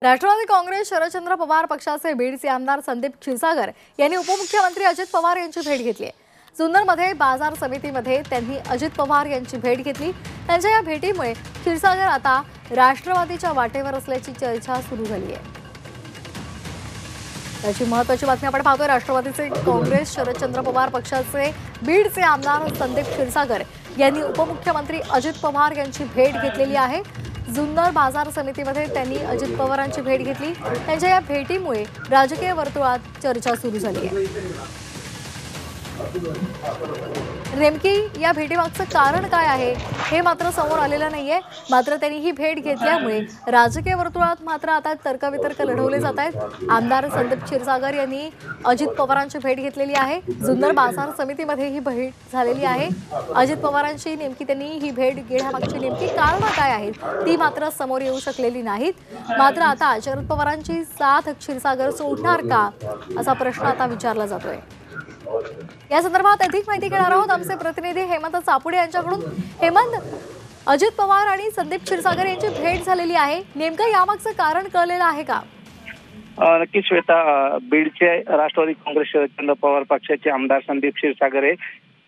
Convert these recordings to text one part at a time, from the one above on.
राष्ट्रवादी काँग्रेस शरदचंद्र पवार पक्षाचे बीडचे आमदार संदीप क्षीरसागर यांनी उपमुख्यमंत्री अजित पवार यांची भेट घेतली आहे। जुन्नरमध्ये बाजार समितीमध्ये त्यांनी अजित पवार यांची भेट घेतली। त्यांच्या या भेटीमुळे क्षीरसागर आता राष्ट्रवादीच्या वाटेवर असल्याची चर्चा सुरू झाली आहे। त्याची महत्त्वाची बातमी आपण पाहतोय। राष्ट्रवादीचे काँग्रेस शरदचंद्र पवार पक्षाचे बीडचे आमदार संदीप क्षीरसागर यांनी उपमुख्यमंत्री अजित पवार यांची भेट घेतलेली आहे। जुन्नर बाजार समितीमध्ये त्यांनी अजित पवारांची भेट घेतली। त्यांच्या या भेटीमुळे राजकीय वर्तुळात चर्चा सुरू झाली आहे। नेमकी या भेटीमागचं कारण काय आहे हे मात्र समोर आलेलं नाहीये। मात्र त्यांनी ही भेट घेतल्यामुळे राजकीय वर्तुळात मात्र आता तर्कवितर्क लढवले जात आहेत। आमदार संदीप क्षीरसागर यांनी अजित पवारांची भेट घेतलेली आहे। जुन्नर बाजार समितीमध्ये ही भेट झालेली आहे। अजित पवारांची नेमकी त्यांनी ही भेट घेण्यामागची नेमकी कारणं काय आहेत ती मात्र समोर येऊ शकलेली नाहीत। मात्र आता शरद पवारांची साथ क्षीरसागर सोडणार का असा प्रश्न आता विचारला जातोय। या संदर्भात अधिक माहिती घेणार आहोत आमचे प्रतिनिधी हेमंत चापुडे यांच्याकडून। हेमंत, अजित पवार आणि संदीप क्षीरसागर यांची भेट झालेली आहे, नेमकं यामागचं कारण कळलेलं आहे का? नक्कीच श्वेता, बीडचे राष्ट्रवादी काँग्रेस शरदचंद्र पवार पक्षाचे आमदार संदीप क्षीरसागर हे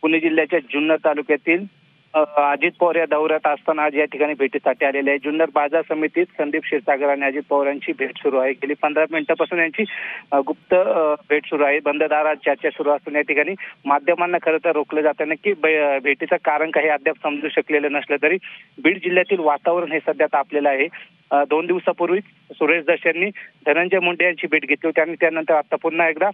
पुणे जिल्ह्याच्या जुन्नर तालुक्यातील अजित पवार या दौऱ्यात असताना आज या ठिकाणी भेटीसाठी आलेले आहे। जुन्नर बाजार समितीत संदीप क्षीरसागर आणि अजित पवार यांची भेट सुरू आहे। गेली 15 मिनिटांपासून यांची गुप्त भेट सुरू आहे। बंद दारात चर्चा सुरू असताना या ठिकाणी माध्यमांना खरं तर रोखलं जातं। नक्की भेटीचं कारण काही अद्याप समजू शकलेलं नसलं तरी बीड जिल्ह्यातील वातावरण हे सध्या तापलेलं आहे। 2 दिवसापूर्वी सुरेश दस यांनी धनंजय मुंडे यांची भेट घेतली होती आणि त्यानंतर आता पुन्हा एकदा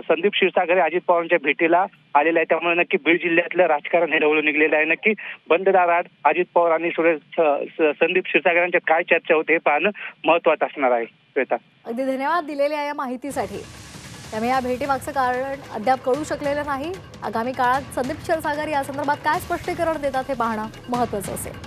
संदीप क्षीरसागर अजित पवारांच्या भेटीला आलेला आहे। त्यामुळे नक्की बीड जिल्ह्यातलं राजकारण हे ढवळून निघलेलं आहे। नक्की बंद दारात अजित पवार आणि संदीप क्षीरसागर यांच्यात काय चर्चा होते हे पाहणं महत्त्वाचं असणार आहे। श्वेता, अगदी धन्यवाद दिलेल्या या माहितीसाठी। त्यामुळे या भेटीमागचं कारण अद्याप कळू शकलेलं नाही। आगामी काळात संदीप क्षीरसागर या संदर्भात काय स्पष्टीकरण देतात हे पाहणं महत्त्वाचं असेल।